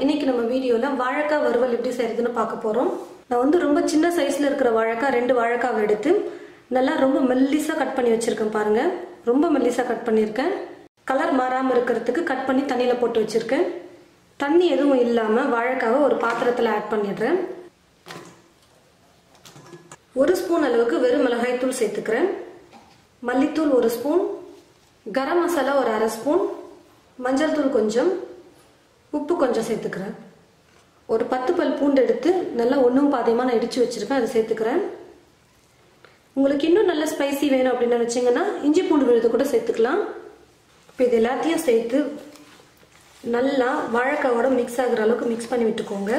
இன்னைக்கு நம்ம வீடியோல வாழைக்காய் வறுவல் எப்படி செய்யறதுன்னு பார்க்க போறோம். நான் வந்து ரொம்ப சின்ன சைஸ்ல இருக்கிற வாழைக்காய் 2 வாழைக்காவை எடுத்து நல்லா ரொம்ப மெல்லிசா கட் பண்ணி வச்சிருக்கேன் பாருங்க. ரொம்ப மெல்லிசா கட் பண்ணிருக்கேன். கலர் மாறாம இருக்கிறதுக்கு கட் பண்ணி தண்ணியில போட்டு வச்சிருக்கேன். தண்ணி எதுவும் இல்லாம வாழைக்காவை ஒரு பாத்திரத்துல ஆட் பண்ணிடுறேன். 1 ஸ்பூன் அளவுக்கு வெறும் மிளகாய் தூள் சேர்த்துக்கிறேன். மல்லித்தூள் 1 ஸ்பூன், கரம் மசாலா ஒரு 1/2 ஸ்பூன், மஞ்சள் தூள் கொஞ்சம், உப்பு கொஞ்சம் சேர்த்துக்கிறேன். ஒரு 10 பல் பூண்டு எடுத்து நல்லா ஒன்றும் பாதியமாக நான் இடிச்சு வச்சிருக்கேன், அதை சேர்த்துக்கிறேன். உங்களுக்கு இன்னும் நல்ல ஸ்பைசி வேணும் அப்படின்னு நினைச்சீங்கன்னா இஞ்சி பூண்டு விழுது கூட சேர்த்துக்கலாம். இப்போ இது எல்லாத்தையும் சேர்த்து நல்லா வாழைக்காவோட மிக்ஸ் ஆகுற அளவுக்கு மிக்ஸ் பண்ணி விட்டுக்கோங்க.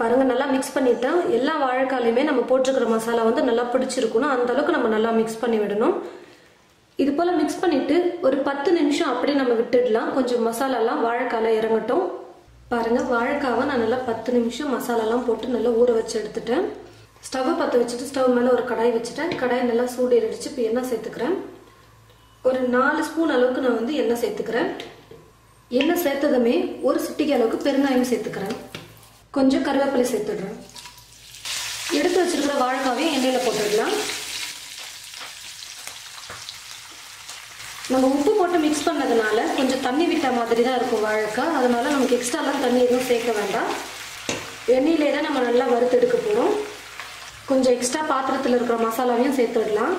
பாருங்க, நல்லா மிக்ஸ் பண்ணிட்டேன். எல்லா வாழைக்காலையுமே நம்ம போட்டிருக்கிற மசாலா வந்து நல்லா பிடிச்சிருக்கணும். அந்த அளவுக்கு நம்ம நல்லா மிக்ஸ் பண்ணி விடணும். இது போல மிக்ஸ் பண்ணிட்டு ஒரு 10 நிமிஷம் அப்படியே நம்ம விட்டுடலாம். கொஞ்சம் மசாலாலாம் வாழைக்கால இறங்கட்டும். பாருங்க, வாழைக்காவை நான் நல்லா 10 நிமிஷம் மசாலாலாம் போட்டு நல்லா ஊற வச்சு எடுத்துட்டேன். ஸ்டவ் பற்ற வச்சுட்டு ஸ்டவ் மேலே ஒரு கடாய் வச்சுட்டேன். கடாய் நல்லா சூடு ஏறிடுச்சு. இப்போ எண்ணெய் சேர்த்துக்கிறேன். ஒரு 4 ஸ்பூன் அளவுக்கு நான் வந்து எண்ணெய் சேர்த்துக்கிறேன். எண்ணெய் சேர்த்ததுமே ஒரு சிட்டிகை அளவுக்கு பெருங்காயம் சேர்த்துக்கிறேன். கொஞ்சம் கருவேப்பிலை சேர்த்துடுறேன். எடுத்து வச்சிருக்கிற வாழைக்காவையும் எண்ணெயில போட்டுடலாம். நம்ம உப்பு போட்டு மிக்ஸ் பண்ணதுனால கொஞ்சம் தண்ணி விட்ட மாதிரி தான் இருக்கும் வாழைக்காய். அதனால நமக்கு எக்ஸ்ட்ராலாம் தண்ணி எதுவும் சேர்க்க வேண்டாம். எண்ணெயிலே தான் நம்ம நல்லா வறுத்து எடுக்க போகிறோம். கொஞ்சம் எக்ஸ்ட்ரா பாத்திரத்தில் இருக்கிற மசாலாவையும் சேர்த்துடலாம்.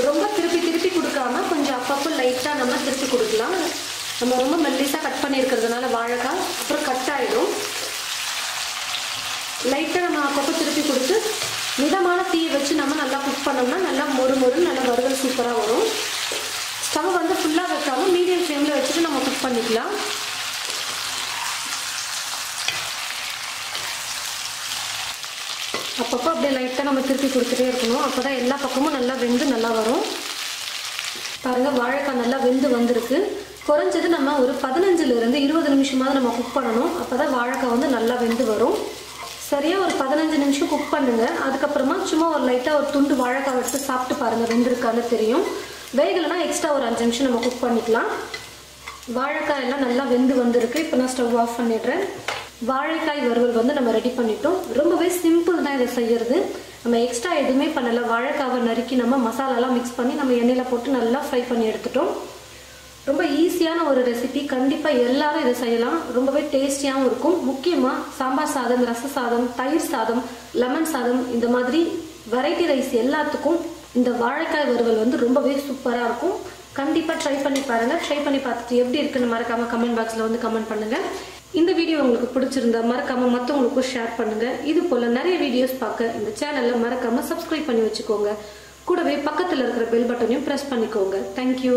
ரொம்ப திருப்பி கொடுக்காம கொஞ்சம் அப்பப்போ லைட்டாக நம்ம திருப்பி கொடுக்கலாம். நம்ம ரொம்ப மெல்லிஸாக கட் பண்ணியிருக்கிறதுனால வாழைக்காய் அப்புறம் கட் ஆகிடும். லைட்டாக நம்ம அப்பப்போ திருப்பி கொடுத்து மிதமான தீயை வச்சு நம்ம நல்லா குக் பண்ணோம்னா நல்லா மொறு நல்லா வறுவல் சூப்பராக வரும். ஸ்டவ் வந்து ஃபுல்லாக வைக்காம மீடியம் ஃப்ளேமில் வச்சுட்டு நம்ம குக் பண்ணிக்கலாம். அப்பப்போ அப்படியே லைட்டாக நம்ம திருப்பி கொடுத்துட்டே இருக்கணும். அப்போ தான் எல்லா பக்கமும் நல்லா வெந்து நல்லா வரும். பாருங்கள், வாழைக்காய் நல்லா வெந்து வந்திருக்கு. குறைஞ்சது நம்ம ஒரு 15லிருந்து 20 நிமிஷமாவது நம்ம குக் பண்ணணும். அப்போ தான் வாழைக்காய் வந்து நல்லா வெந்து வரும். சரியாக ஒரு 15 நிமிஷம் குக் பண்ணுங்க. அதுக்கப்புறமா சும்மா ஒரு லைட்டாக ஒரு துண்டு வாழைக்காய் எடுத்து சாப்பிட்டு பாருங்கள், வெந்திருக்கான்னு தெரியும். வேகலைன்னா எக்ஸ்ட்ரா ஒரு 5 நிமிஷம் நம்ம குக் பண்ணிக்கலாம். வாழைக்காய் எல்லாம் நல்லா வெந்து வந்திருக்கு. இப்போ நான் ஸ்டவ் ஆஃப் பண்ணிடுறேன். வாழைக்காய் வறுவல் வந்து நம்ம ரெடி பண்ணிட்டோம். ரொம்பவே சிம்பிள் தான் இதை செய்யறது. நம்ம எக்ஸ்ட்ரா எதுவுமே பண்ணலை. வாழைக்காவை நறுக்கி நம்ம மசாலாலாம் மிக்ஸ் பண்ணி நம்ம எண்ணெயில் போட்டு நல்லா ஃப்ரை பண்ணி எடுத்துட்டோம். ரொம்ப ஈஸியான ஒரு ரெசிபி. கண்டிப்பாக எல்லாரும் இதை செய்யலாம். ரொம்பவே டேஸ்டியாகவும் இருக்கும். முக்கியமாக சாம்பார் சாதம், ரச சாதம், தயிர் சாதம், லெமன் சாதம், இந்த மாதிரி வெரைட்டி ரைஸ் எல்லாத்துக்கும் இந்த வாழைக்காய் வறுவல் வந்து ரொம்பவே சூப்பராக இருக்கும். கண்டிப்பாக ட்ரை பண்ணி பாருங்கள். ட்ரை பண்ணி பார்த்துட்டு எப்படி இருக்குன்னு மறக்காமல் கமெண்ட் பாக்ஸில் வந்து கமெண்ட் பண்ணுங்கள். இந்த வீடியோ உங்களுக்கு பிடிச்சிருந்தா மறக்காமல் மற்றவங்களுக்கும் ஷேர் பண்ணுங்கள். இது போல் நிறைய வீடியோஸ் பார்க்க இந்த சேனலில் மறக்காமல் சப்ஸ்கிரைப் பண்ணி வச்சுக்கோங்க. கூடவே பக்கத்தில் இருக்கிற பெல் பட்டனையும் ப்ரெஸ் பண்ணிக்கோங்க. தேங்க்யூ.